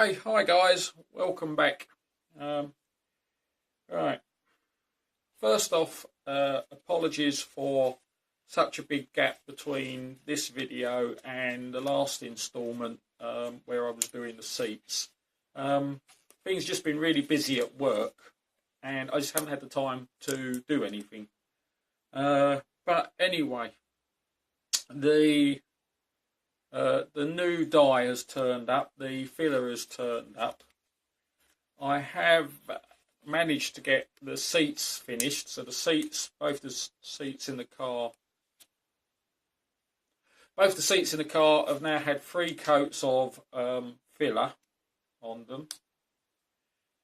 Okay, hi guys, welcome back. Right, first off, apologies for such a big gap between this video and the last instalment where I was doing the seats. Things just been really busy at work and I just haven't had the time to do anything. But anyway, the new die has turned up, the filler has turned up. I have managed to get the seats finished, so the seats, both the seats in the car have now had 3 coats of filler on them,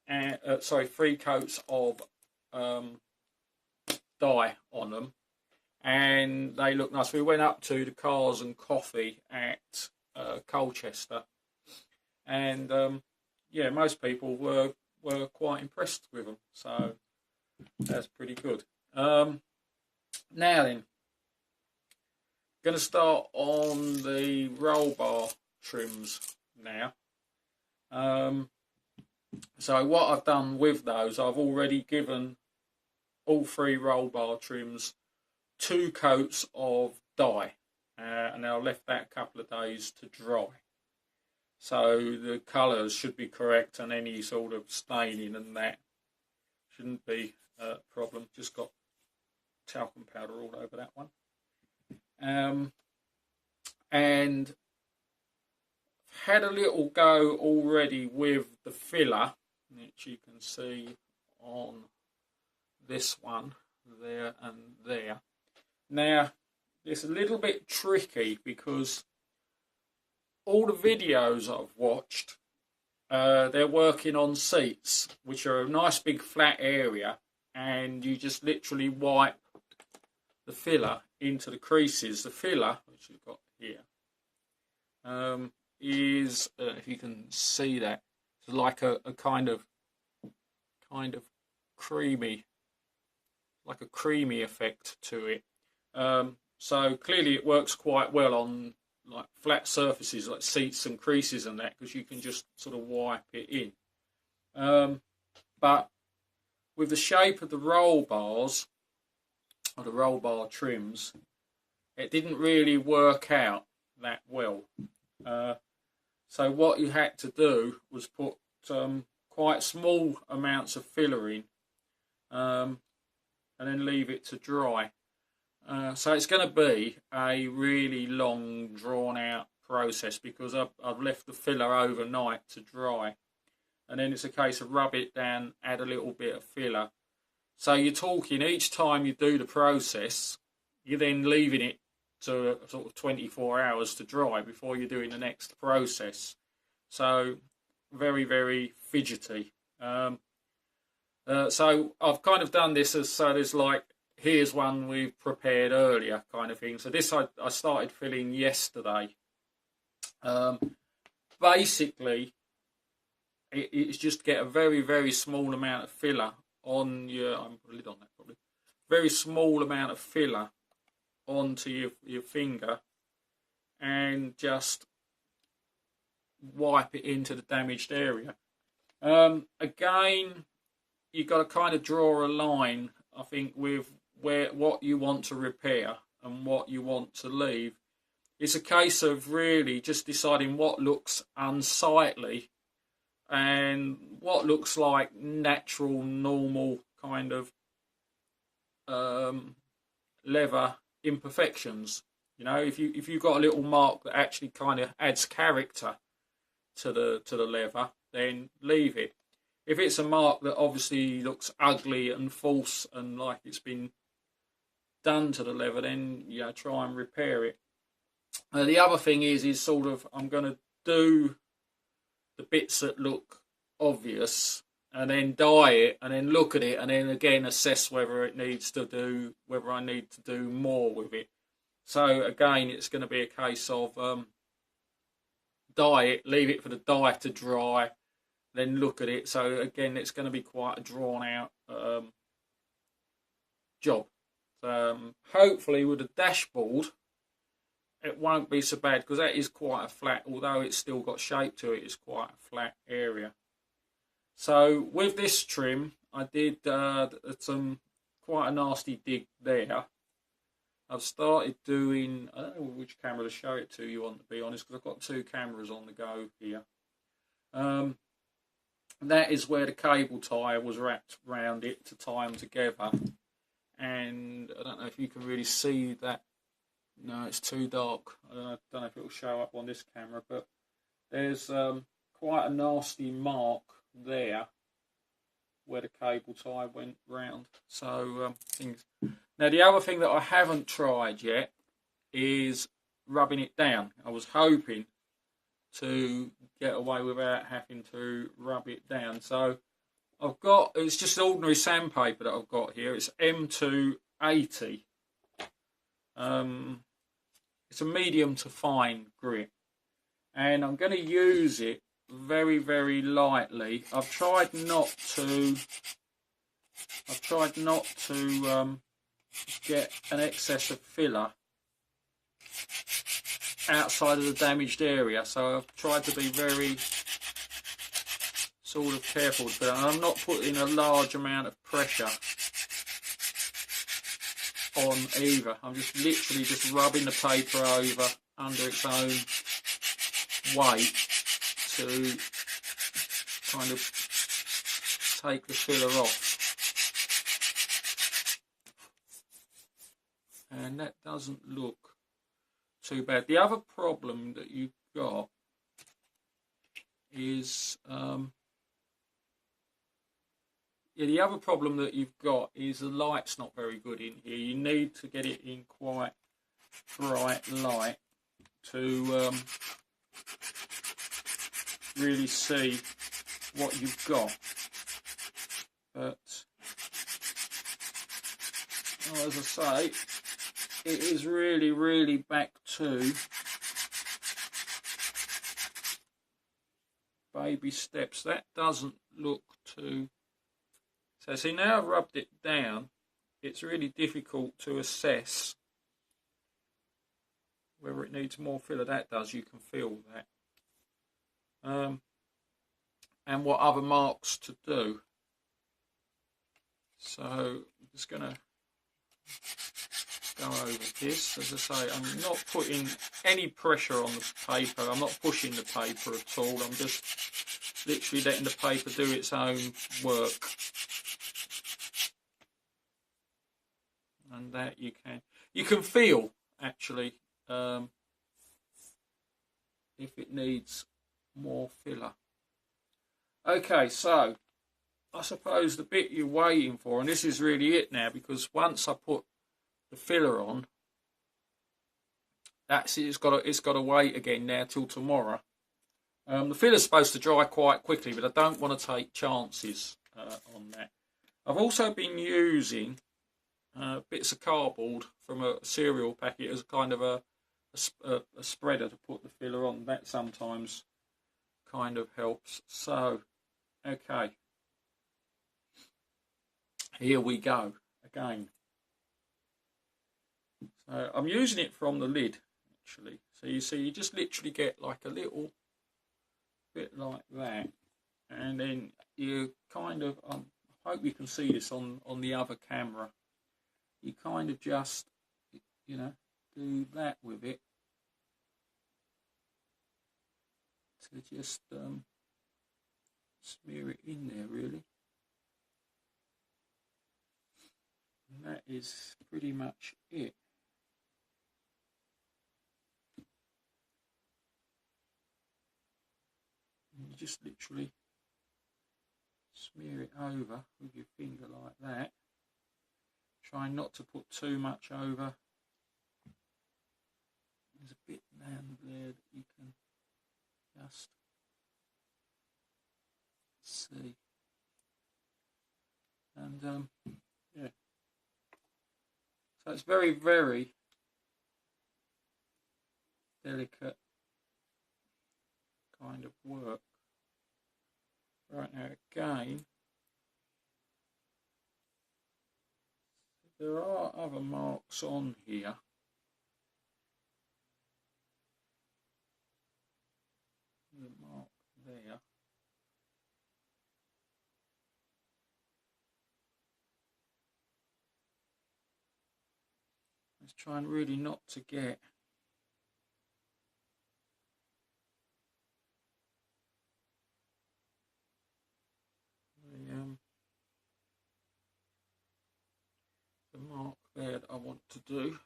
and 3 coats of dye on them, and they look nice. We went up to the Cars and Coffee at Colchester, and yeah, most people were quite impressed with them, so that's pretty good. Now then, going to start on the roll bar trims now. So what I've done with those, I've already given all 3 roll bar trims 2 coats of dye, and I've left that a couple of days to dry. So the colours should be correct and any sort of staining and that shouldn't be a problem. Just got talcum powder all over that one. And had a little go already with the filler, which you can see on this one, there and there. Now, it's a little bit tricky because all the videos I've watched, they're working on seats, which are a nice big flat area, and you just literally wipe the filler into the creases. The filler, which you've got here, is, if you can see that, it's like a kind of creamy, like a creamy effect to it. So clearly it works quite well on like flat surfaces like seats and creases and that, because you can just sort of wipe it in. But with the shape of the roll bars, or the roll bar trims, it didn't really work out that well. So what you had to do was put quite small amounts of filler in, and then leave it to dry. So it's going to be a really long, drawn-out process because I've left the filler overnight to dry, and then it's a case of rub it down, add a little bit of filler. So you're talking each time you do the process, you're then leaving it to sort of 24 hours to dry before you're doing the next process. So very, very fidgety. So I've kind of done this as so there's like, here's one we've prepared earlier kind of thing. So this I started filling yesterday. Basically, it's just get a very, very small amount of filler on your, I'm put a lid on that probably, very small amount of filler onto your finger, and just wipe it into the damaged area. Again, you've got to kind of draw a line, I think, with what you want to repair and what you want to leave. It's a case of really just deciding what looks unsightly and what looks like natural, normal kind of leather imperfections. You know, if you've got a little mark that actually kind of adds character to the leather, then leave it. If it's a mark that obviously looks ugly and false and like it's been done to the leather, then yeah, try and repair it. The other thing is sort of, I'm going to do the bits that look obvious and then dye it and then look at it and then again assess whether I need to do more with it. So again, it's going to be a case of dye it, leave it for the dye to dry, then look at it. So again, it's going to be quite a drawn out job. Hopefully with the dashboard it won't be so bad, because that is quite a flat, although it's still got shape to it, it's quite a flat area. So with this trim, I did some quite a nasty dig there. I've started doing, I don't know which camera to show it to you on, to be honest, because I've got two cameras on the go here. That is where the cable tie was wrapped around it to tie them together. And I don't know if you can really see that. No, it's too dark. I don't know if it will show up on this camera, but there's quite a nasty mark there where the cable tie went round. So things. Now the other thing that I haven't tried yet is rubbing it down. I was hoping to get away without having to rub it down. So I've got, it's just ordinary sandpaper that I've got here. It's M280. It's a medium to fine grit, and I'm going to use it very, very lightly. I've tried not to get an excess of filler outside of the damaged area, so I've tried to be very sort of careful with it. And I'm not putting a large amount of pressure on either. I'm just literally just rubbing the paper over under its own weight to kind of take the filler off. And that doesn't look too bad. The other problem that you've got is the light's not very good in here. You need to get it in quite bright light to really see what you've got. But as I say, it is really, really back to baby steps. That doesn't look too... So see, now I've rubbed it down, it's really difficult to assess whether it needs more filler. That does, you can feel that. And what other marks to do. So I'm just going to go over this. As I say, I'm not putting any pressure on the paper. I'm not pushing the paper at all. I'm just literally letting the paper do its own work. And that you can feel actually if it needs more filler. Okay, so I suppose the bit you're waiting for, and this is really it now, because once I put the filler on, that's it. It's got to wait again now till tomorrow. The filler's supposed to dry quite quickly, but I don't want to take chances on that. I've also been using bits of cardboard from a cereal packet as kind of a spreader to put the filler on. That sometimes kind of helps. So, okay, here we go again. So I'm using it from the lid actually. So you see, you just literally get like a little bit like that, and then you kind of, I hope you can see this on the other camera. You kind of just, you know, do that with it to just smear it in there, really. And that is pretty much it. And you just literally smear it over with your finger like that. Try not to put too much over. There's a bit down there that you can just see. And yeah. So it's very, very delicate kind of work. Right, now again, there are other marks on here. Let's try and really not to get the mark there that I want to do.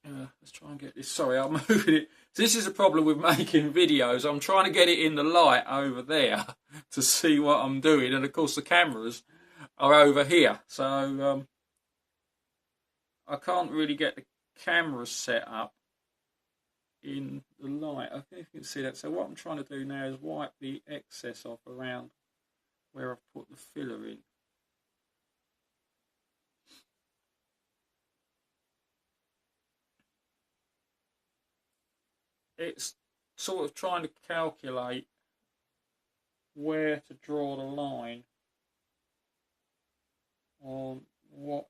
Let's try and get this. Sorry, I'm moving it. So this is a problem with making videos. I'm trying to get it in the light over there to see what I'm doing, and of course the cameras are over here, so I can't really get the camera set up in the light. I think you can see that. So what I'm trying to do now is wipe the excess off around where I've put the filler in. It's sort of trying to calculate where to draw the line on what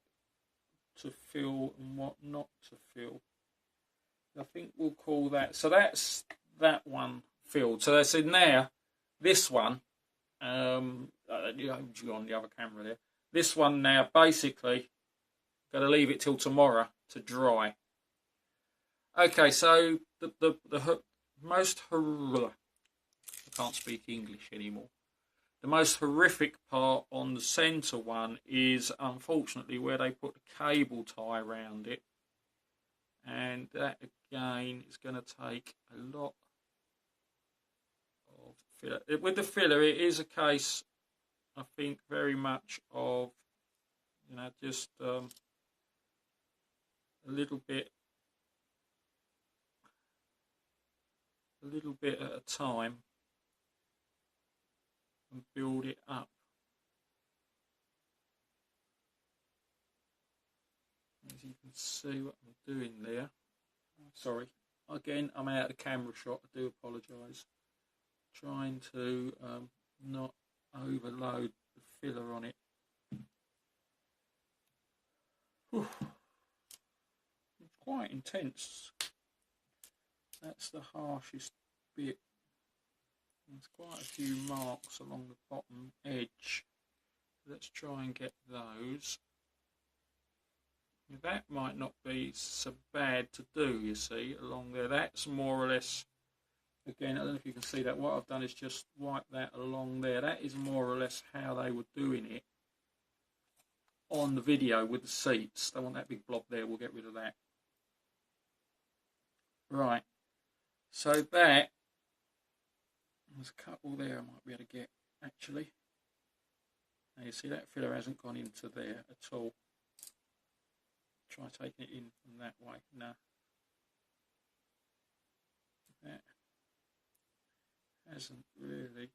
to fill and what not to fill. I think we'll call that. So that's that one filled. So that's in there. This one, you know, on the other camera there. This one now, basically, got to leave it till tomorrow to dry. Okay, so the most I can't speak English anymore. The most horrific part on the centre one is, unfortunately, where they put the cable tie around it. And that, again, is going to take a lot of filler. With the filler, it is a case, I think, very much of, you know, just a little bit at a time, and build it up. As you can see what I'm doing there. Sorry, again, I'm out of the camera shot. I do apologise. Trying to not overload the filler on it. Whew. It's quite intense. That's the harshest bit. There's quite a few marks along the bottom edge. Let's try and get those. That might not be so bad to do, you see, along there. That's more or less, again, I don't know if you can see that. What I've done is just wipe that along there. That is more or less how they were doing it on the video with the seats. Don't want that big blob there. We'll get rid of that. Right. So that, there's a couple there I might be able to get, actually. Now you see that filler hasn't gone into there at all. Try taking it in from that way. No. That hasn't really.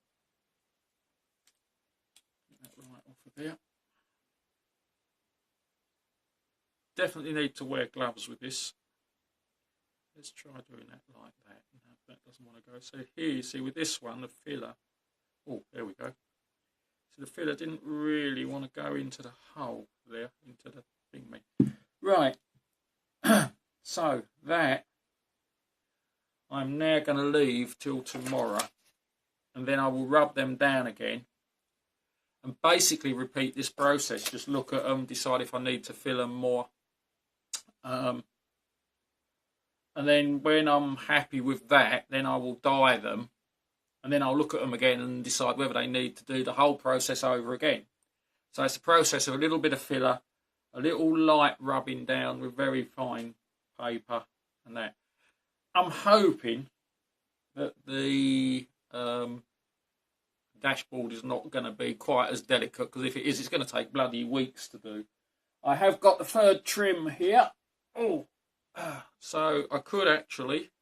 Get that right off of there. Definitely need to wear gloves with this. Let's try doing that like that. No, that doesn't want to go. So here you see with this one, the filler. Oh, there we go. So the filler didn't really want to go into the hole there, into the thingy. Right. So that I'm now going to leave till tomorrow, and then I will rub them down again and basically repeat this process. Just look at them, decide if I need to fill them more. And then when I'm happy with that, then I will dye them, and then I'll look at them again and decide whether they need to do the whole process over again. So it's a process of a little bit of filler, a little light rubbing down with very fine paper and that. I'm hoping that the dashboard is not going to be quite as delicate, because if it is, it's going to take bloody weeks to do. I have got the third trim here. Oh. So I could actually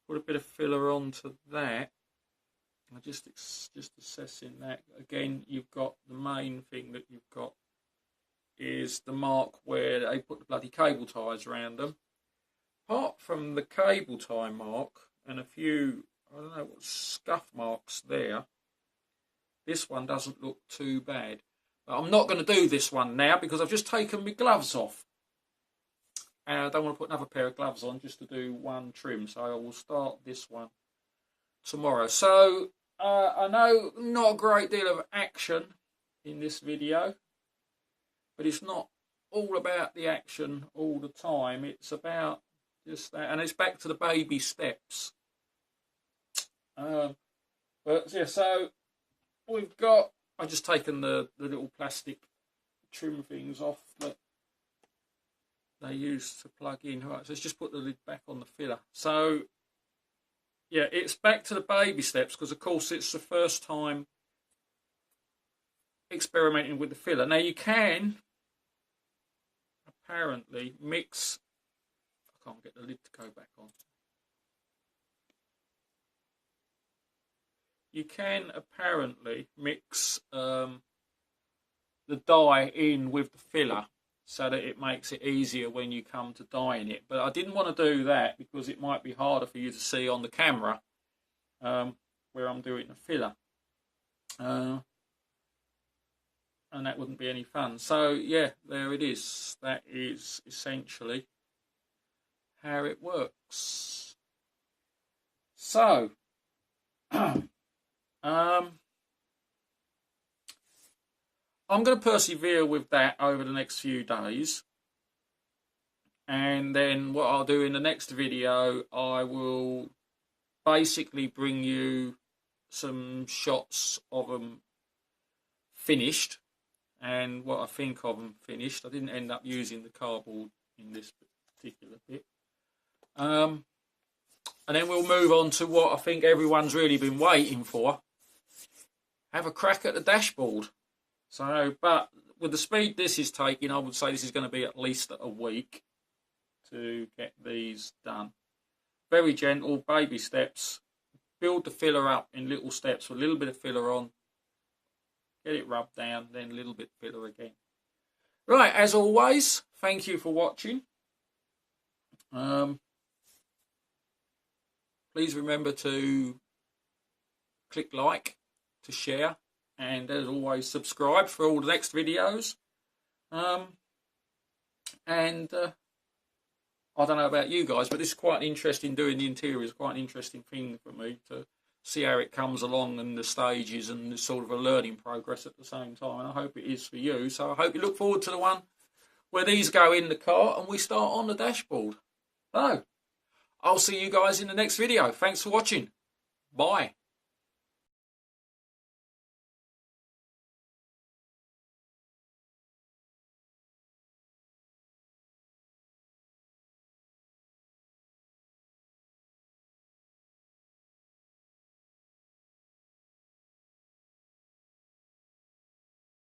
put a bit of filler onto that. I'm just assessing that. Again, you've got the main thing that you've got is the mark where they put the bloody cable ties around them. Apart from the cable tie mark and a few, I don't know what, scuff marks there, this one doesn't look too bad. But I'm not going to do this one now because I've just taken my gloves off. And I don't want to put another pair of gloves on just to do one trim. So I will start this one tomorrow. So I know not a great deal of action in this video. but it's not all about the action all the time. It's about just that, and it's back to the baby steps. But yeah, so we've got. I've just taken the little plastic trim things off that they use to plug in. Right, so let's just put the lid back on the filler. So yeah, it's back to the baby steps because of course it's the first time experimenting with the filler. Now you can apparently mix. I can't get the lid to go back on. You can apparently mix the dye in with the filler so that it makes it easier when you come to dyeing it. But I didn't want to do that because it might be harder for you to see on the camera where I'm doing the filler. And that wouldn't be any fun. So yeah, there it is. That is essentially how it works. So I'm going to persevere with that over the next few days, and then what I'll do in the next video, I will basically bring you some shots of them finished and what I think of them finished. I didn't end up using the cardboard in this particular bit. And then we'll move on to what I think everyone's really been waiting for. Have a crack at the dashboard. So, but with the speed this is taking, I would say this is going to be at least a week to get these done. Very gentle, baby steps. Build the filler up in little steps with a little bit of filler on. Get it rubbed down, then a little bit of filler again. Right, as always, thank you for watching. Please remember to click like, to share, and as always subscribe for all the next videos. I don't know about you guys, but this is quite interesting. Doing the interior is quite an interesting thing for me to see how it comes along and the stages and the sort of a learning progress at the same time, and I hope it is for you. So I hope you look forward to the one where these go in the car and we start on the dashboard. So I'll see you guys in the next video. Thanks for watching. Bye.